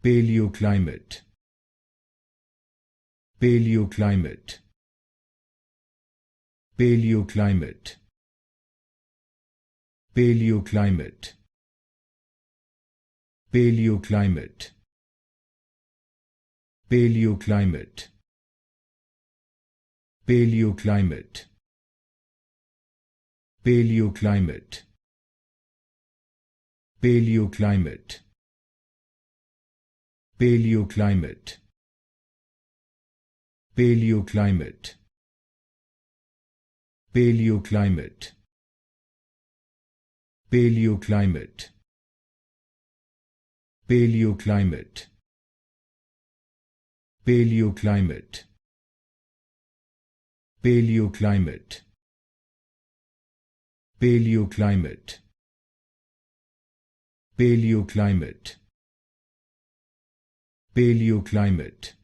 Paleoclimate. Paleoclimate. Paleoclimate. Paleoclimate. Paleoclimate. Paleoclimate. Paleoclimate. Paleoclimate. Paleoclimate. Paleoclimate. Paleoclimate. Paleoclimate. Paleoclimate. Paleoclimate. Paleoclimate. Paleoclimate. Paleoclimate. Paleoclimate. Paleoclimate.